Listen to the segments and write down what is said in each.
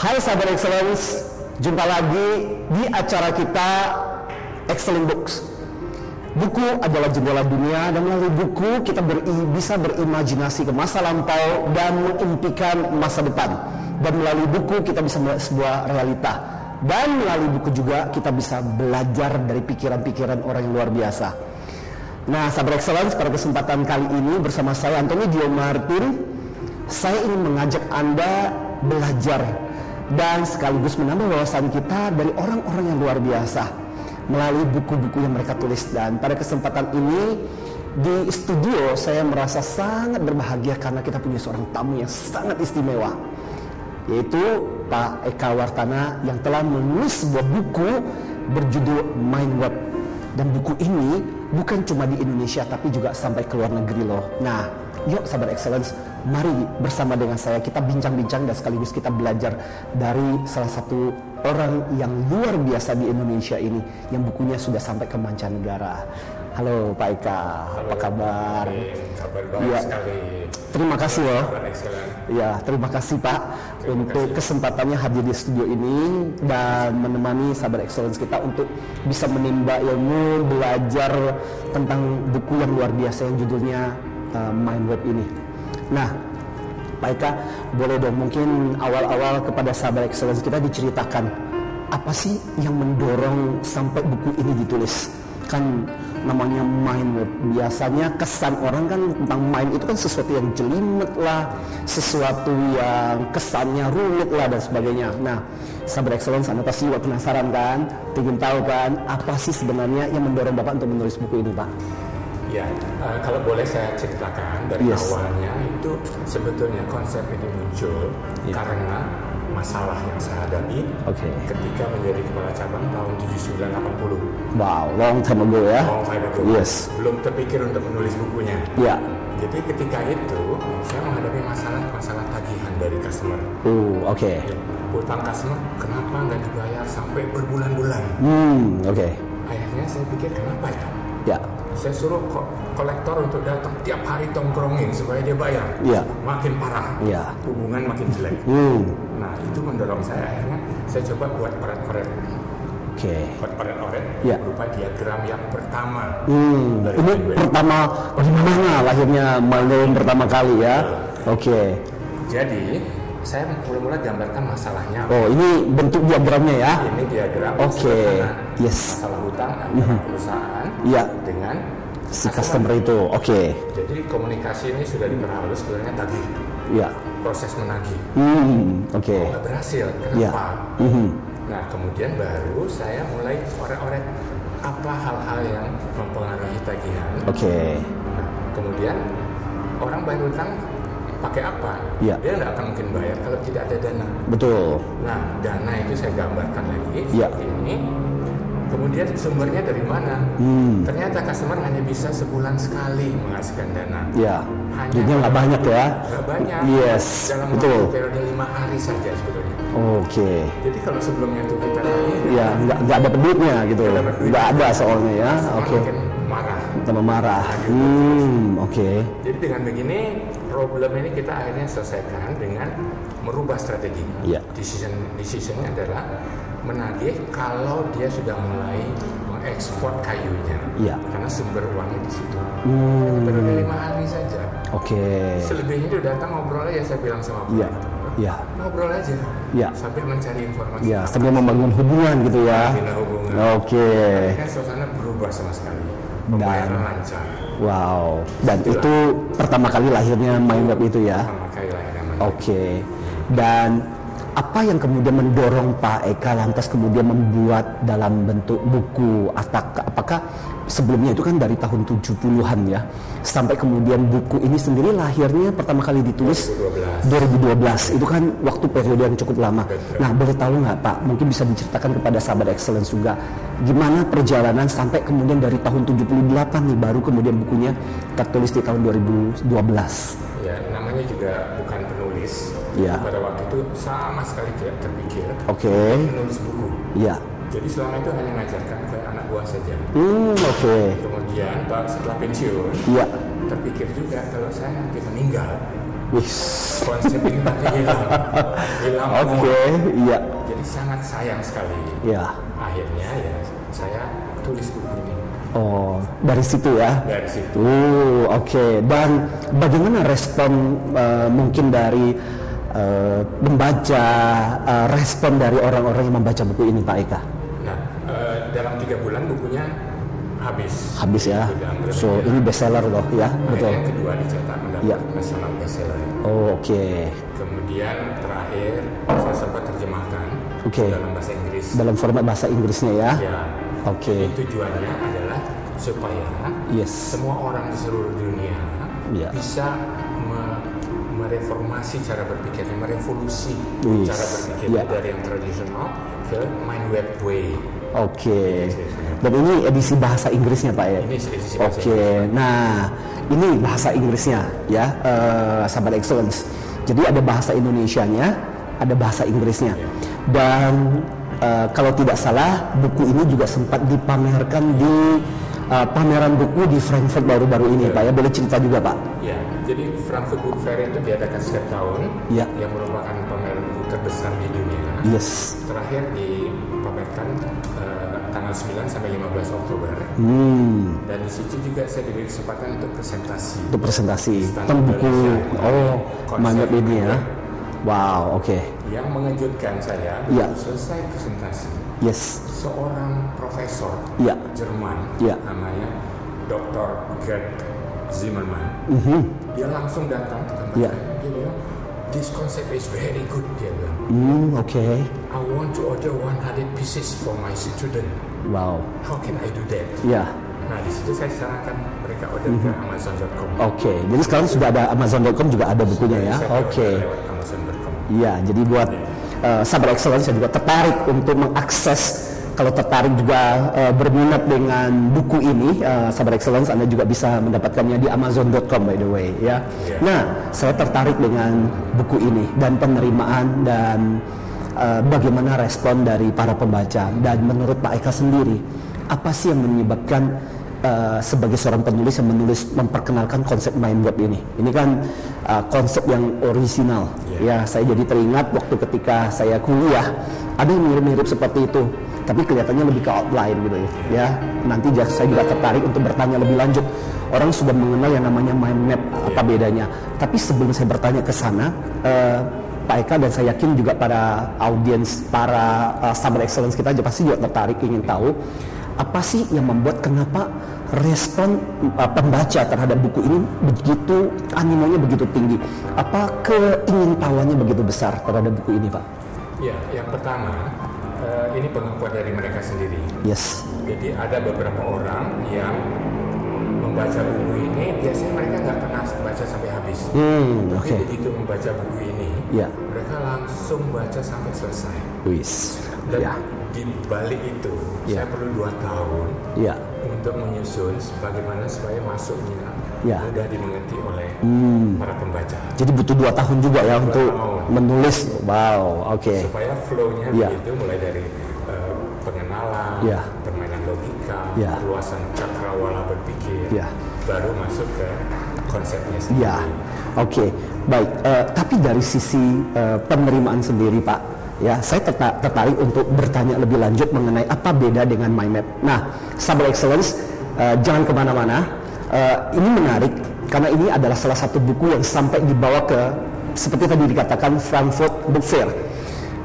Hai sahabat Excellence, jumpa lagi di acara kita Excellent Books. Buku adalah jendela dunia, dan melalui buku kita bisa berimajinasi ke masa lampau dan mengimpikan masa depan. Dan melalui buku kita bisa melihat sebuah realita. Dan melalui buku juga kita bisa belajar dari pikiran-pikiran orang yang luar biasa. Nah, sahabat Excellence, pada kesempatan kali ini bersama saya Anthony Dio Martin, saya ingin mengajak Anda belajar dan sekaligus menambah wawasan kita dari orang-orang yang luar biasa melalui buku-buku yang mereka tulis. Dan pada kesempatan ini di studio saya merasa sangat berbahagia karena kita punya seorang tamu yang sangat istimewa, yaitu Pak Eka Wartana yang telah menulis sebuah buku berjudul Mind Web. Dan buku ini bukan cuma di Indonesia tapi juga sampai ke luar negeri loh. Nah, yuk sahabat Excellence, mari bersama dengan saya kita bincang-bincang dan sekaligus kita belajar dari salah satu orang yang luar biasa di Indonesia ini yang bukunya sudah sampai ke mancanegara. Halo Pak Eka, apa kabar? Kabar baik ya, sekali. Terima kasih loh. Ya, terima kasih Pak untuk kesempatannya hadir di studio ini dan menemani sahabat Excellence kita untuk bisa menimba ilmu, belajar tentang buku yang luar biasa yang judulnya Mind Web ini. Nah, Pak Eka, boleh dong mungkin awal-awal kepada sahabat Excellence kita diceritakan apa sih yang mendorong sampai buku ini ditulis? Kan namanya Mind Web, biasanya kesan orang kan tentang mind itu kan sesuatu yang jelimet lah, sesuatu yang kesannya rumit lah dan sebagainya. Nah, sahabat Excellence, Anda pasti penasaran kan, ingin tahu kan apa sih sebenarnya yang mendorong Bapak untuk menulis buku ini, Pak? Ya, kalau boleh saya ceritakan dari awalnya itu sebetulnya konsep ini muncul karena masalah yang saya hadapi ketika menjadi kepala cabang tahun 79-80. Wow, long time ago ya. Long time ago. Yes. Belum terpikir untuk menulis bukunya. Ya. Jadi ketika itu saya menghadapi masalah tagihan dari customer. Oke. Ya, utang customer kenapa nggak dibayar sampai berbulan-bulan? Akhirnya saya pikir kenapa ya? Ya. Saya suruh kolektor untuk datang tiap hari tongkrongin supaya dia bayar. Makin parah. Hubungan makin jelek. Nah, itu mendorong saya, akhirnya saya coba buat oret-oret. Buat oret-oret berupa diagram yang pertama. Ini pertama gimana lahirnya Mind pertama kali ya? Jadi saya mula-mula gambarkan masalahnya. Ini bentuk diagramnya ya? Ini diagram. Masalah hutang antara perusahaan dengan si customer itu. Jadi komunikasi ini sudah diperhalus, sebenarnya tagih. Proses menagih. Nggak berhasil. Kenapa? Nah, kemudian baru saya mulai oret-oret apa hal-hal yang mempengaruhi tagihan. Nah, kemudian orang bayar hutang pakai apa? Dia nggak akan mungkin bayar kalau tidak ada dana. Betul. Nah, dana itu saya gambarkan lagi seperti ini. Kemudian sumbernya dari mana? Ternyata customer hanya bisa sebulan sekali menghasilkan dana. Jadi nggak banyak ya? Nggak banyak. Dalam periode 5 hari saja sebetulnya. Jadi kalau sebelumnya itu kita nggak ada duitnya gitu. Nggak ada soalnya ya. Makin marah. Tambah marah. Jadi dengan begini problem ini kita akhirnya selesaikan dengan merubah strategi. Decisionnya adalah menagih kalau dia sudah mulai mengekspor kayunya, karena sumber uangnya di situ. Periode 5 hari saja. Selebihnya dia datang ngobrol aja, saya bilang sama ngobrol aja, sambil mencari informasi. Sambil membangun hubungan gitu ya. Akhirnya suasana berubah sama sekali. Pembayaran lancar. Wow. Dan itu pertama kali lahirnya Mind Web itu ya. Pertama kali lahirnya Mind Web. Dan apa yang kemudian mendorong Pak Eka lantas kemudian membuat dalam bentuk buku? Apakah sebelumnya itu kan dari tahun 70-an ya, sampai kemudian buku ini sendiri lahirnya pertama kali ditulis 2012. Itu kan waktu periode yang cukup lama. Nah, boleh tahu nggak Pak, mungkin bisa diceritakan kepada sahabat Excellence juga, gimana perjalanan sampai kemudian dari tahun 78 nih baru kemudian bukunya tertulis di tahun 2012? Ya, namanya juga bukan penulis. Pada waktu itu sama sekali tidak terpikir menulis buku. Jadi selama itu hanya mengajarkan ke anak buah saja. Kemudian setelah pensiun, terpikir juga kalau saya nanti meninggal, konsep ini nanti hilang. Oke, iya. Jadi sangat sayang sekali. Iya. Akhirnya ya saya tulis buku ini. Oh, dari situ ya? Dari situ. Oke. Dan bagaimana respon mungkin dari membaca, respon dari orang-orang yang membaca buku ini, Pak Eka? Nah, dalam 3 bulan bukunya habis. Habis ya? So, ini bestseller loh ya? Betul. Yang kedua dicetak mendapat nasional bestseller. Oh, oke. Kemudian terakhir saya sempat terjemahkan dalam bahasa Inggris. Dalam format bahasa Inggrisnya ya? Ya. Oke. Tujuannya adalah supaya semua orang di seluruh dunia bisa mereformasi cara berpikirnya, merevolusi cara berpikirnya dari yang tradisional ke mind web way. Oke. Dan ini edisi bahasa Inggrisnya, Pak ya? Ini edisi bahasa Inggris. Oke. Nah, ini bahasa Inggrisnya ya, Sahabat Excellence. Jadi ada bahasa Indonesianya, ada bahasa Inggrisnya. Dan kalau tidak salah, buku ini juga sempat dipamerkan di pameran buku di Frankfurt baru-baru ini, Pak ya. Boleh cerita juga, Pak? Ya, jadi Frankfurt Book Fair itu diadakan setiap tahun, yang merupakan pameran buku terbesar di dunia. Yes. Terakhir dipamerkan tanggal 9 sampai 15 Oktober. Dan di situ juga saya diberi kesempatan untuk presentasi. Untuk presentasi tentang buku Mind Web ini ya. Wow, oke. Yang mengejutkan saya, selesai presentasi, seorang profesor Jerman, namanya Dr. Gerd Zimmermann, dia langsung datang ke tempat saya. Dia bilang, "This concept is very good," dia bilang. Okay. "I want to order 100 pieces for my student." Wow. How can I do that? Nah, di situ saya sarankan mereka order ke Amazon.com. Oke, jadi sekarang sudah ada Amazon.com juga ada bukunya ya. Oke. Iya, jadi buat Sahabat Excellence saya juga tertarik untuk mengakses. Kalau tertarik juga berminat dengan buku ini, Sahabat Excellence, Anda juga bisa mendapatkannya di Amazon.com by the way ya. Nah, saya tertarik dengan buku ini dan penerimaan dan bagaimana respon dari para pembaca. Dan menurut Pak Eka sendiri, apa sih yang menyebabkan sebagai seorang penulis yang memperkenalkan konsep mind web ini? Ini kan konsep yang orisinal. Ya, saya jadi teringat waktu ketika saya kuliah ada yang mirip-mirip seperti itu, tapi kelihatannya lebih ke outline gitu ya. Nanti saya juga tertarik untuk bertanya lebih lanjut. Orang sudah mengenal yang namanya mind map, apa bedanya? Tapi sebelum saya bertanya ke sana, Pak Eka dan saya yakin juga para audiens, para Sahabat Excellence kita pasti juga tertarik ingin tahu apa sih yang membuat kenapa respon pembaca terhadap buku ini begitu, animonya begitu tinggi? Apa keingintahuannya begitu besar terhadap buku ini, Pak? Ya, yang pertama, ini pengakuan dari mereka sendiri. Yes. Jadi ada beberapa orang yang membaca buku ini, biasanya mereka nggak pernah baca sampai habis. Tapi begitu membaca buku ini, mereka langsung baca sampai selesai. Dan di balik itu, saya perlu 2 tahun untuk menyusun bagaimana supaya masuknya mudah dimengerti oleh para pembaca. Jadi butuh 2 tahun juga ya untuk menulis. Wow, oke. Supaya flow-nya begitu, mulai dari pengenalan, permainan logika, luasan cakrawala berpikir, baru masuk ke konsepnya sendiri. Oke. Baik. Tapi dari sisi penerimaan sendiri, Pak, ya, saya tertarik untuk bertanya lebih lanjut mengenai apa beda dengan mind map. Nah, Sahabat Excellence, jangan kemana-mana. Ini menarik karena ini adalah salah satu buku yang sampai dibawa ke, seperti tadi dikatakan, Frankfurt Book Fair.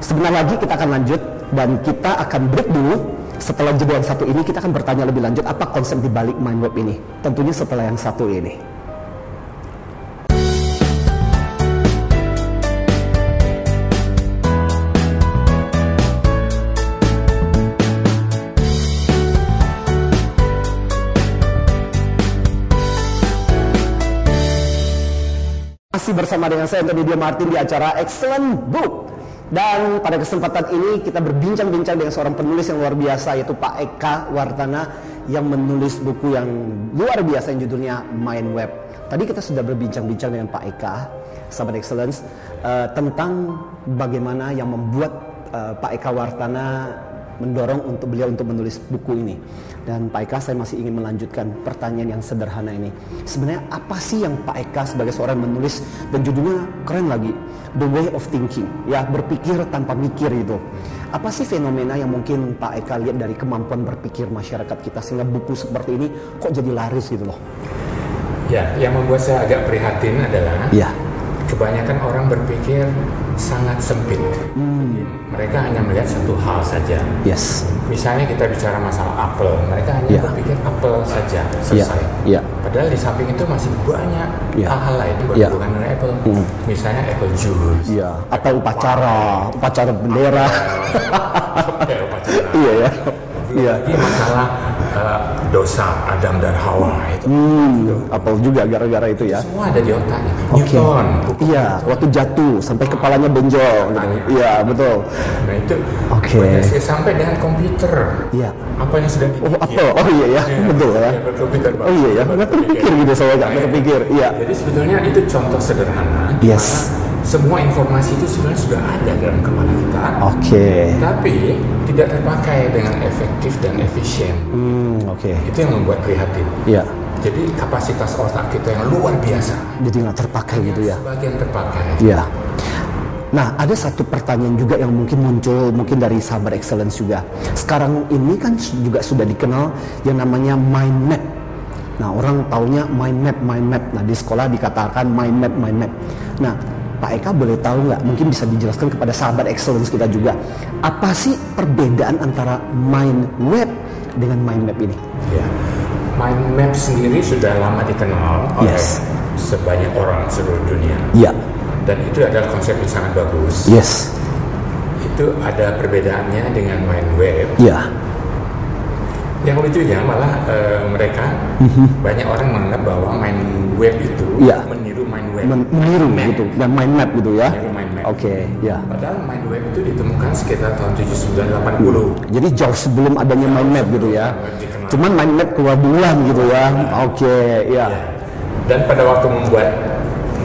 Sebentar lagi kita akan lanjut dan kita akan break dulu. Setelah jeda yang satu ini kita akan bertanya lebih lanjut apa konsep di balik mind web ini. Tentunya setelah yang satu ini. Masih bersama dengan saya Anthony Dia Martin di acara Excellent Book. Dan pada kesempatan ini kita berbincang-bincang dengan seorang penulis yang luar biasa, yaitu Pak Eka Wartana, yang menulis buku yang luar biasa yang judulnya Mind Web. Tadi kita sudah berbincang-bincang dengan Pak Eka, Sahabat Excellence, tentang bagaimana yang membuat Pak Eka Wartana mendorong untuk beliau untuk menulis buku ini. Dan Pak Eka, saya masih ingin melanjutkan pertanyaan yang sederhana ini. Sebenarnya apa sih yang Pak Eka sebagai seorang menulis, dan judulnya keren lagi, The Way of Thinking, ya, berpikir tanpa mikir itu. Apa sih fenomena yang mungkin Pak Eka lihat dari kemampuan berpikir masyarakat kita sehingga buku seperti ini kok jadi laris gitu loh? Ya, yang membuat saya agak prihatin adalah kebanyakan orang berpikir sangat sempit. Mereka hanya melihat satu hal saja. Misalnya kita bicara masalah apel, mereka hanya berpikir apel saja, selesai. Padahal di samping itu masih banyak hal-hal lain berhubungan dengan apel. Misalnya apple juice. Atau upacara bendera. Lagi masalah dosa Adam dan Hawa itu. Apel juga gara-gara itu ya. Semua ada di otaknya. Newton. Waktu jatuh sampai kepalanya benjol. Iya, betul. Nah itu. Sampai dengan komputer. Apa yang sedang dibikin. Betul ya. Komputer. Nggak terpikir gitu, saya nggak terpikir. Jadi sebetulnya itu contoh sederhana. Semua informasi itu sebenarnya sudah ada dalam kepala kita. Tapi tidak terpakai dengan efektif dan efisien. Itu yang membuat prihatin. Jadi kapasitas otak kita yang luar biasa. Jadi nggak terpakai gitu ya. Sebagian terpakai. Nah, ada satu pertanyaan juga yang mungkin muncul dari sahabat excellence juga. Sekarang ini kan juga sudah dikenal yang namanya mind map. Nah, orang taunya mind map. Nah, di sekolah dikatakan mind map. Nah, Pak Eka boleh tahu nggak, mungkin bisa dijelaskan kepada sahabat excellence kita juga, apa sih perbedaan antara mind web dengan mind map ini? Mind map sendiri sudah lama dikenal oleh sebanyak orang seluruh dunia. Dan itu adalah konsep yang sangat bagus. Itu ada perbedaannya dengan mind web. Yang lucunya malah mereka banyak orang menganggap bahwa mind web itu meniru mind web. Meniru gitu, dan mind map gitu ya. Padahal mind web itu ditemukan sekitar tahun 79-80. Jadi jauh sebelum adanya mind map gitu ya. Cuman mind map keluar duluan gitu ya. Dan pada waktu membuat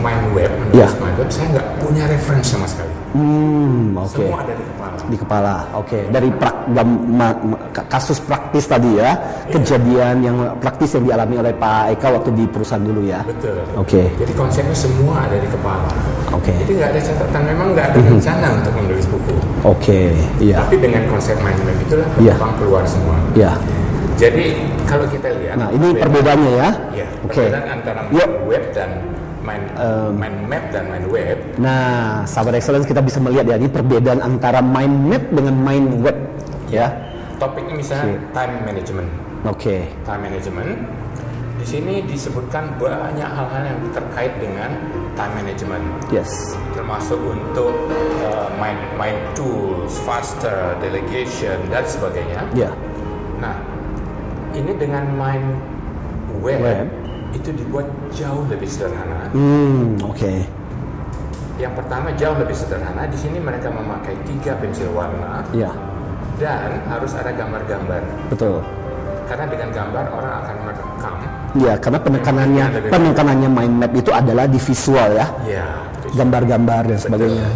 mind web, mind web, saya nggak punya referensi sama sekali. Semua ada di kepala. Dari kasus praktis tadi ya, kejadian yang praktis yang dialami oleh Pak Eka waktu di perusahaan dulu ya. Betul. Jadi konsepnya semua ada di kepala. Jadi nggak ada catatan, memang nggak ada rencana untuk menulis buku. Tapi dengan konsep mind map itulah penumpang keluar semua. Jadi kalau kita lihat, nah ini perbedaannya ya. Perbedaan antara mind web dan mind map dan mind web. Nah, sahabat excellence, kita bisa melihat ya, ini perbedaan antara mind map dengan mind web ya. Topiknya misalnya time management. Time management. Di sini disebutkan banyak hal-hal yang terkait dengan time management. Termasuk untuk mind tools, faster, delegation dan sebagainya. Nah, ini dengan mind web. Itu dibuat jauh lebih sederhana. Yang pertama jauh lebih sederhana. Di sini mereka memakai 3 pensil warna. Dan harus ada gambar-gambar. Karena dengan gambar orang akan merekam. Karena penekanannya mind map itu adalah di visual ya. Gambar-gambar dan sebagainya.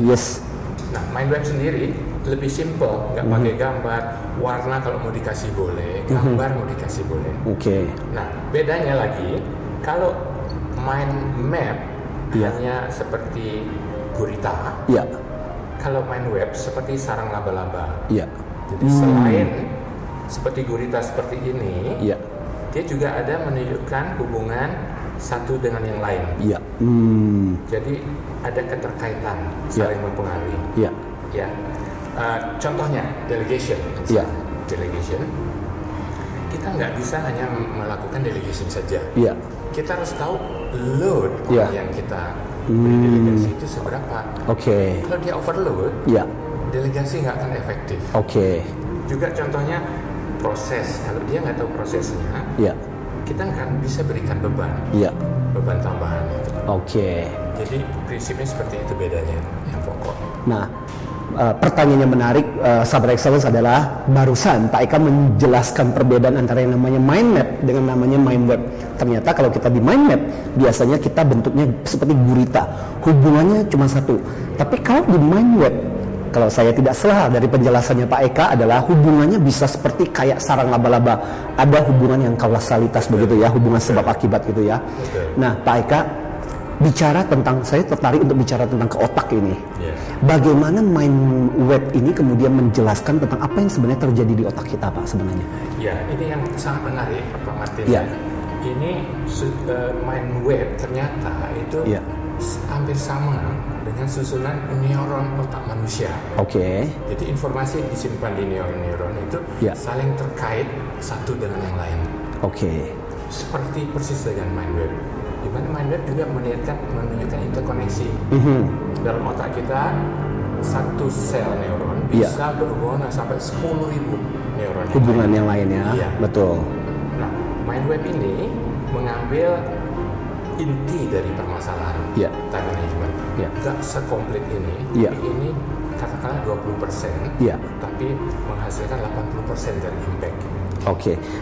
Nah, mind web sendiri lebih simple, nggak pakai gambar. Warna kalau mau dikasih boleh, gambar mau dikasih boleh. Nah, bedanya lagi, kalau mind map hanya seperti gurita, kalau mind web seperti sarang laba-laba. Jadi selain seperti gurita seperti ini, dia juga ada menunjukkan hubungan satu dengan yang lain. Jadi ada keterkaitan, saling mempengaruhi. Contohnya delegation. Delegation, kita nggak bisa hanya melakukan delegation saja. Kita harus tahu load yang kita beri delegasi itu seberapa. Kalau dia overload, delegasi nggak akan efektif. Juga contohnya proses. Kalau dia nggak tahu prosesnya, kita akan bisa berikan beban. Beban tambahan. Jadi prinsipnya seperti itu bedanya yang pokok. Nah, pertanyaan yang menarik, sahabat excellence, adalah barusan Pak Eka menjelaskan perbedaan antara yang namanya mind map dengan namanya mind web. Ternyata kalau kita di mind map, biasanya kita bentuknya seperti gurita, hubungannya cuma satu. Tapi kalau di mind web, kalau saya tidak salah dari penjelasannya Pak Eka adalah hubungannya bisa seperti kayak sarang laba-laba. Ada hubungan yang kausalitas begitu ya, hubungan sebab akibat gitu ya. Nah Pak Eka, bicara tentang, saya tertarik untuk bicara tentang ke otak ini. Bagaimana mind web ini kemudian menjelaskan tentang apa yang sebenarnya terjadi di otak kita Pak sebenarnya? Ya, ini yang sangat menarik Pak Martin. Ini mind web ternyata itu hampir sama dengan susunan neuron otak manusia. Jadi informasi yang disimpan di neuron-neuron itu saling terkait satu dengan yang lain. Seperti persis dengan mind web. Di mana mind web juga menunjukkan interkoneksi. Dalam otak kita satu sel neuron bisa berhubungan sampai 10.000 neuron. Hubungan yang lainnya. Betul. Nah, mind web ini mengambil inti dari permasalahan time management. Gak sekomplit ini, tapi ini katakanlah 20%, tapi menghasilkan 80% dari impact.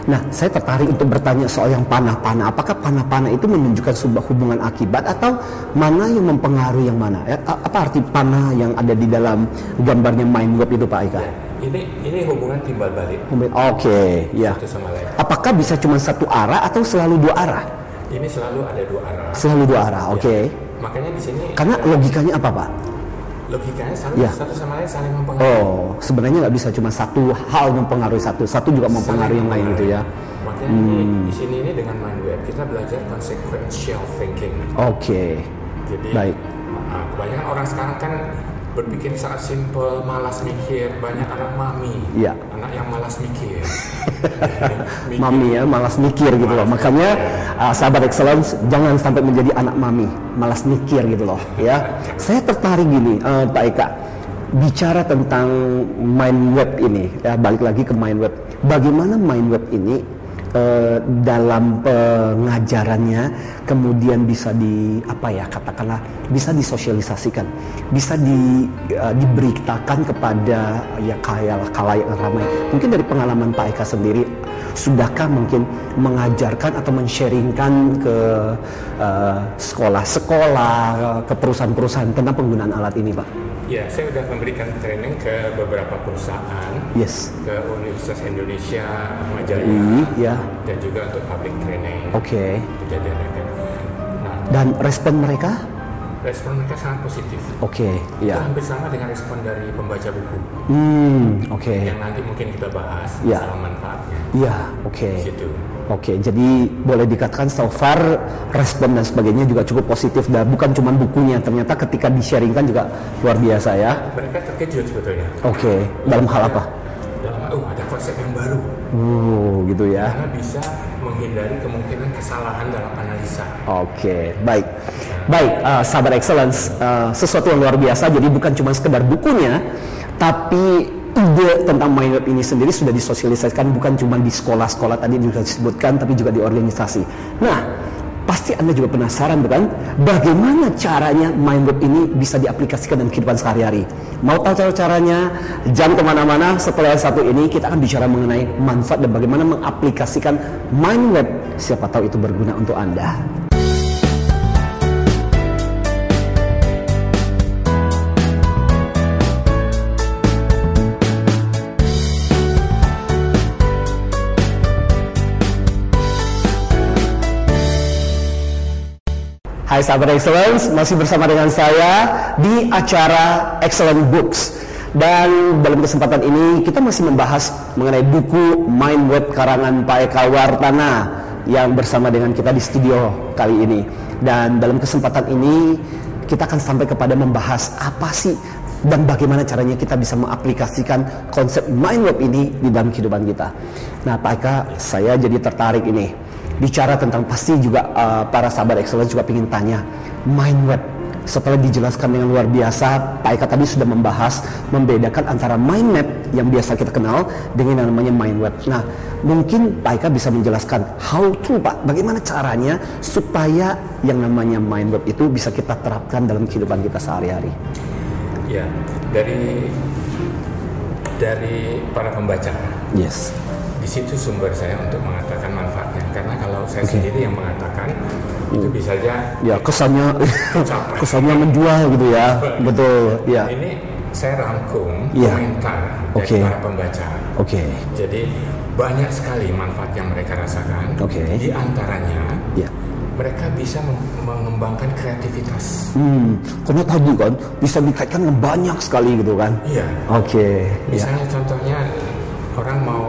Nah saya tertarik untuk bertanya soal yang panah-panah. Apakah panah-panah itu menunjukkan sebuah hubungan akibat atau mana yang mempengaruhi yang mana? Apa arti panah yang ada di dalam gambarnya mind web itu Pak Eka? Ini hubungan timbal balik. Satu sama lain. Apakah bisa cuma satu arah atau selalu dua arah? Ini selalu ada dua arah. Selalu dua arah, Makanya di sini. Karena logikanya apa Pak? Logikanya satu sama lain saling mempengaruhi. Sebenarnya nggak bisa cuma satu hal mempengaruhi satu juga mempengaruhi yang lain gitu ya. Makanya di sini ini dengan mind web kita belajar consequential thinking. Jadi kebanyakan orang sekarang kan berpikir sangat simpel, malas mikir, banyak anak mami, anak yang malas mikir. Mami ya, malas mikir gitu loh. Makanya sahabat excellence jangan sampai menjadi anak mami, malas mikir gitu loh ya. Saya tertarik gini Pak Eka, bicara tentang mind web ini ya, balik lagi ke mind web. Bagaimana mind web ini dalam pengajarannya kemudian bisa katakanlah bisa disosialisasikan, bisa diberitakan kepada khalayak ramai. Mungkin dari pengalaman Pak Eka sendiri, sudahkah mungkin mengajarkan atau men-sharingkan ke sekolah-sekolah, ke perusahaan-perusahaan tentang penggunaan alat ini Pak? Ya, saya sudah memberikan training ke beberapa perusahaan, ke Universitas Indonesia, Majaya, dan juga untuk public training. Dan respon mereka? Respon mereka sangat positif. Itu hampir sama dengan respon dari pembaca buku. Yang nanti mungkin kita bahas masalah manfaatnya. Situ. Jadi boleh dikatakan so far respon dan sebagainya juga cukup positif, dan bukan cuma bukunya, ternyata ketika di-sharingkan juga luar biasa ya. Mereka terkejut sebetulnya. Dalam hal apa? Ada konsep yang baru. Gitu ya. Karena bisa menghindari kemungkinan kesalahan dalam analisa. Baik, sahabat excellence, sesuatu yang luar biasa. Jadi bukan cuma sekedar bukunya, tapi ide tentang mind web ini sendiri sudah disosialisasikan bukan cuma di sekolah-sekolah tadi juga disebutkan, tapi juga di organisasi. Nah, pasti Anda juga penasaran bukan? Bagaimana caranya mind web ini bisa diaplikasikan dalam kehidupan sehari-hari? Mau tahu caranya? Jangan kemana-mana. Setelah yang satu ini kita akan bicara mengenai manfaat dan bagaimana mengaplikasikan mind web. Siapa tahu itu berguna untuk Anda. Hai sahabat excellence, masih bersama dengan saya di acara Excellent Books. Dan dalam kesempatan ini kita masih membahas mengenai buku Mind Web karangan Pak Eka Wartana yang bersama dengan kita di studio kali ini. Dan dalam kesempatan ini kita akan sampai kepada membahas apa sih dan bagaimana caranya kita bisa mengaplikasikan konsep Mind Web ini di dalam kehidupan kita. Nah Pak Eka, saya jadi tertarik ini bicara tentang, pasti juga para sahabat excellence juga ingin tanya mind web. Setelah dijelaskan dengan luar biasa, Pak Eka tadi sudah membahas membedakan antara mind map yang biasa kita kenal dengan yang namanya mind web. Nah, mungkin Pak Eka bisa menjelaskan how to Pak, bagaimana caranya supaya yang namanya mind web itu bisa kita terapkan dalam kehidupan kita sehari-hari. Ya, dari para pembaca. Di situ sumber saya untuk mengatakan manfaatnya, karena kalau saya sendiri yang mengatakan itu bisa saja kesannya menjual gitu ya. Betul ya. Ini saya rangkum komentar dari para pembaca. Jadi banyak sekali manfaat yang mereka rasakan. Di antaranya mereka bisa mengembangkan kreativitas. Karena tadi kan bisa dikaitkan dengan banyak sekali gitu kan. Iya. Misalnya contohnya orang mau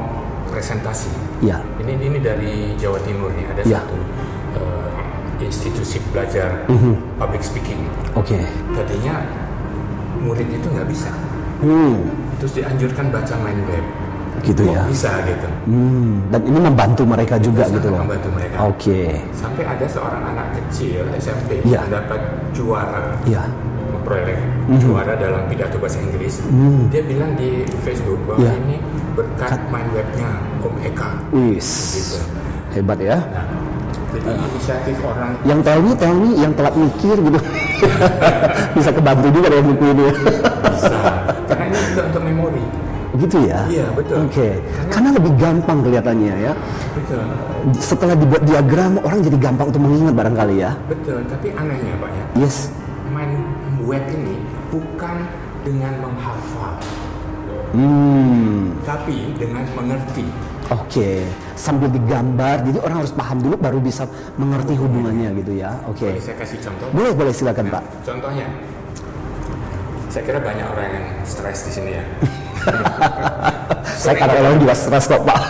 presentasi. Ini dari Jawa Timur nih, ada satu institusi belajar public speaking. Tadinya murid itu nggak bisa. Terus dianjurkan baca main web. Gitu ya. Bisa gitu. Dan ini membantu mereka juga gitu loh. Membantu mereka. Sampai ada seorang anak kecil SMP mendapat juara. Memperoleh juara dalam pidato bahasa Inggris. Dia bilang di Facebook bahwa ini berkat main webnya Om Eka. Gitu. Hebat ya. Jadi inisiatif orang yang tell me yang telat mikir gitu. Bisa kebantu juga dengan buku ini. Bisa. Karena ini juga untuk memori. Gitu ya? Iya, betul. Karena lebih gampang kelihatannya ya. Betul. Setelah dibuat diagram, orang jadi gampang untuk mengingat barangkali ya. Betul, tapi anehnya Pak ya. Main web ini bukan dengan menghafal. Tapi dengan mengerti. Sambil digambar, jadi orang harus paham dulu baru bisa mengerti hubungannya gitu ya. Boleh saya kasih contoh? Boleh silakan Pak. Contohnya, saya kira banyak orang yang stres di sini ya. Saya kadang-kadang juga stres kok Pak.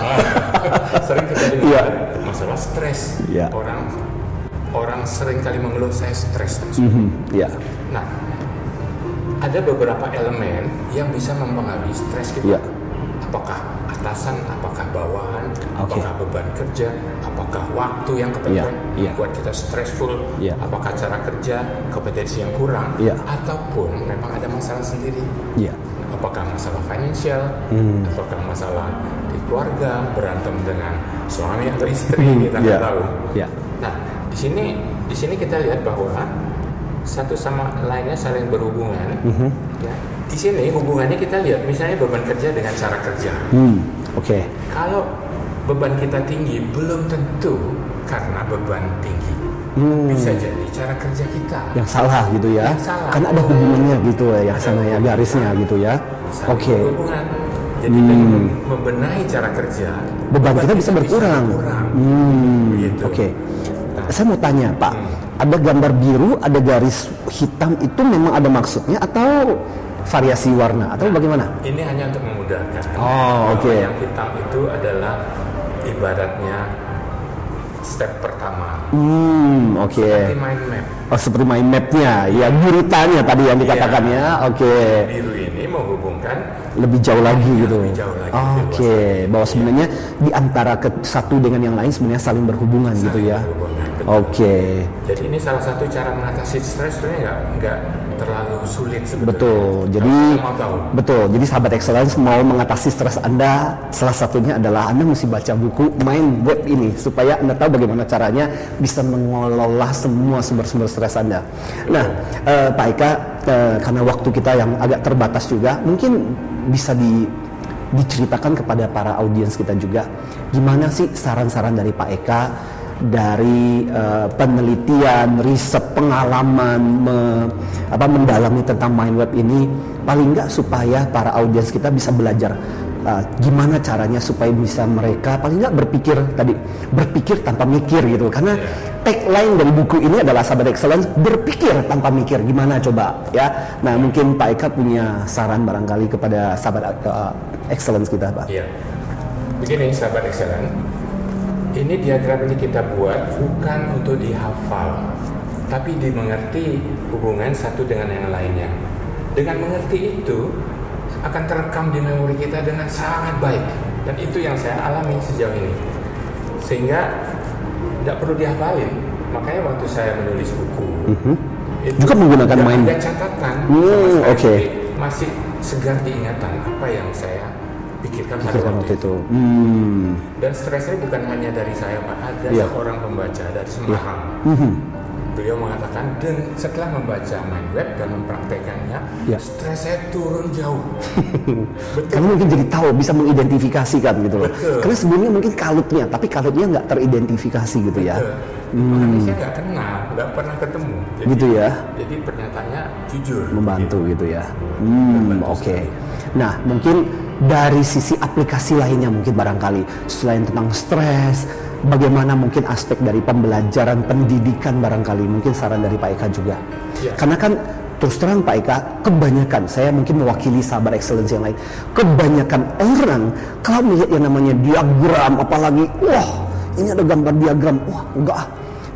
Sering kita dengar masalah stres. Orang sering kali mengeluh saya stres. Nah, ada beberapa elemen yang bisa mempengaruhi stres kita. Apakah atasan, apakah bawahan, apakah beban kerja, apakah waktu yang kepepet buat kita stressful, apakah cara kerja, kompetensi yang kurang, ataupun memang ada masalah sendiri. Apakah masalah financial, apakah masalah di keluarga, berantem dengan suami atau istri, kita nggak tahu. Nah, di sini kita lihat bahwa satu sama lainnya saling berhubungan. Di sini hubungannya kita lihat, misalnya beban kerja dengan cara kerja. Kalau beban kita tinggi, belum tentu karena beban tinggi. Bisa jadi cara kerja kita yang salah gitu ya. Karena ada hubungannya gitu ya, sana ya garisnya gitu ya. Hubungan. Jadi dengan membenahi cara kerja, beban kita bisa berkurang. Saya mau tanya Pak, ada gambar biru, ada garis hitam, itu memang ada maksudnya atau variasi warna atau bagaimana? Ini hanya untuk memudahkan. Yang hitam itu adalah ibaratnya step pertama. Seperti mind map. Seperti mind mapnya, ya guritanya tadi yang dikatakannya. Biru ini menghubungkan lebih jauh lagi gitu. Bahwa sebenarnya di antara satu dengan yang lain sebenarnya saling berhubungan gitu ya. Jadi ini salah satu cara mengatasi stres sebenarnya nggak terlalu sulit sebetulnya. Betul. Jadi sahabat Excellence mau mengatasi stres Anda, salah satunya adalah Anda mesti baca buku Mind Web ini supaya Anda tahu bagaimana caranya bisa mengelola semua sumber-sumber stres Anda. Nah, Pak Eka, karena waktu kita yang agak terbatas juga, mungkin bisa diceritakan kepada para audiens kita juga, gimana sih saran-saran dari Pak Eka dari penelitian, riset, pengalaman, mendalami tentang Mind Web ini, paling nggak supaya para audiens kita bisa belajar gimana caranya supaya bisa mereka paling nggak berpikir tanpa mikir gitu. Karena tagline dari buku ini adalah sahabat Excellence, berpikir tanpa mikir. Gimana coba ya? Nah, mungkin Pak Eka punya saran barangkali kepada sahabat Excellence kita, Pak. Begini sahabat Excellence, ini diagram ini kita buat bukan untuk dihafal, tapi dimengerti hubungan satu dengan yang lainnya. Dengan mengerti itu akan terekam di memori kita dengan sangat baik, dan itu yang saya alami sejauh ini, sehingga tidak perlu dihafalin. Makanya waktu saya menulis buku itu juga menggunakan mind ada catatan, masih segar diingatan apa yang saya pikirkan pada waktu itu. Dan stresnya bukan hanya dari saya Pak, ada seorang pembaca dari Semarang. beliau mengatakan, dan setelah membaca Mind Web dan mempraktekannya, stres saya turun jauh. Kamu mungkin jadi tahu, bisa mengidentifikasikan gitu loh. Betul. Karena sebelumnya mungkin kalutnya, tapi kalutnya nggak teridentifikasi gitu ya. Makanya saya nggak kenal, nggak pernah ketemu. Jadi, gitu ya. Jadi pernyataannya jujur. Membantu gitu ya. Oke. Nah, mungkin dari sisi aplikasi lainnya mungkin barangkali selain tentang stres, bagaimana mungkin aspek dari pembelajaran pendidikan barangkali, mungkin saran dari Pak Eka juga. Karena kan terus terang Pak Eka, kebanyakan, saya mungkin mewakili sahabat excellence yang lain, kebanyakan orang kalau melihat yang namanya diagram, apalagi wah ini ada gambar diagram, wah enggak,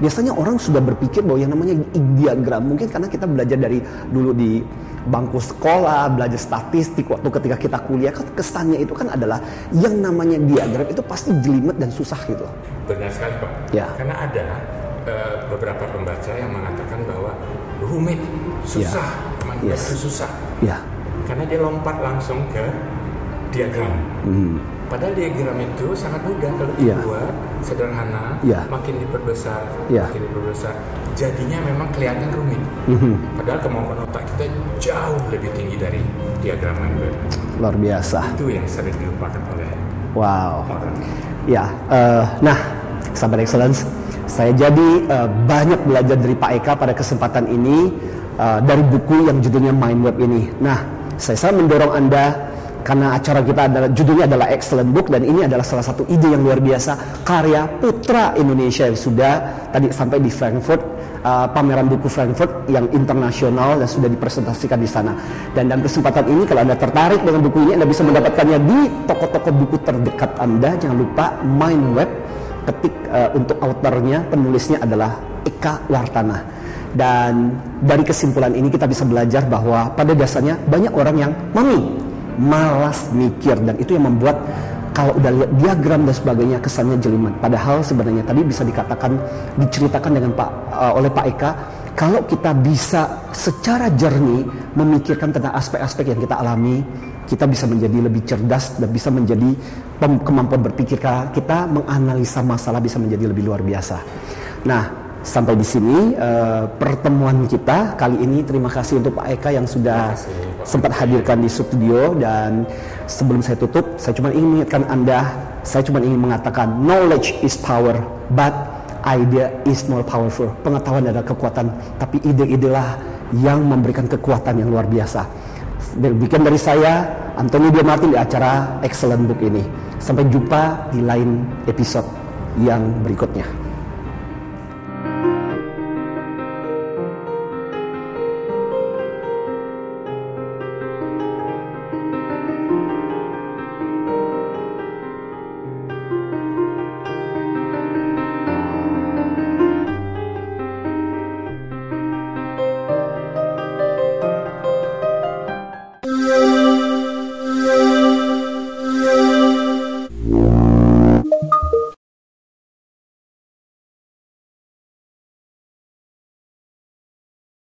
biasanya orang sudah berpikir bahwa yang namanya diagram, mungkin karena kita belajar dari dulu di bangku sekolah, belajar statistik, waktu ketika kita kuliah, kan kesannya itu kan adalah yang namanya diagram itu pasti jelimet dan susah gitu. Benar sekali Pak. Karena ada beberapa pembaca yang mengatakan bahwa rumit, susah, itu susah. Karena dia lompat langsung ke diagram. Padahal diagram itu sangat mudah kalau dibuat sederhana, makin diperbesar, jadinya memang kelihatan rumit. Padahal kemampuan otak kita jauh lebih tinggi dari diagram Mind Web. Luar biasa. Itu yang sering dilupakan oleh orang. Nah, sahabat excellence, saya jadi banyak belajar dari Pak Eka pada kesempatan ini dari buku yang judulnya Mind Web ini. Nah, saya mendorong Anda, karena acara kita adalah judulnya adalah Excellent Book, dan ini adalah salah satu ide yang luar biasa karya putra Indonesia yang sudah tadi sampai di Frankfurt, pameran buku Frankfurt yang internasional dan sudah dipresentasikan di sana. Dan dalam kesempatan ini kalau Anda tertarik dengan buku ini, Anda bisa mendapatkannya di toko-toko buku terdekat Anda. Jangan lupa Mind Web, ketik untuk autornya, penulisnya adalah Eka Wartana. Dan dari kesimpulan ini kita bisa belajar bahwa pada dasarnya banyak orang yang malas mikir, dan itu yang membuat kalau udah lihat diagram dan sebagainya kesannya jelimet. Padahal sebenarnya tadi bisa diceritakan dengan oleh Pak Eka, kalau kita bisa secara jernih memikirkan tentang aspek-aspek yang kita alami, kita bisa menjadi lebih cerdas dan bisa menjadi kemampuan berpikir kita menganalisa masalah bisa menjadi lebih luar biasa. Nah, sampai di sini pertemuan kita kali ini. Terima kasih untuk Pak Eka yang sudah sempat hadirkan di studio. Dan sebelum saya tutup, saya cuma ingin mengingatkan Anda, saya cuma ingin mengatakan knowledge is power, but idea is more powerful. Pengetahuan adalah kekuatan, tapi ide-idelah yang memberikan kekuatan yang luar biasa. Demikian dari saya, Antonio Dio Martin, di acara Excellent Book ini. Sampai jumpa di lain episode yang berikutnya.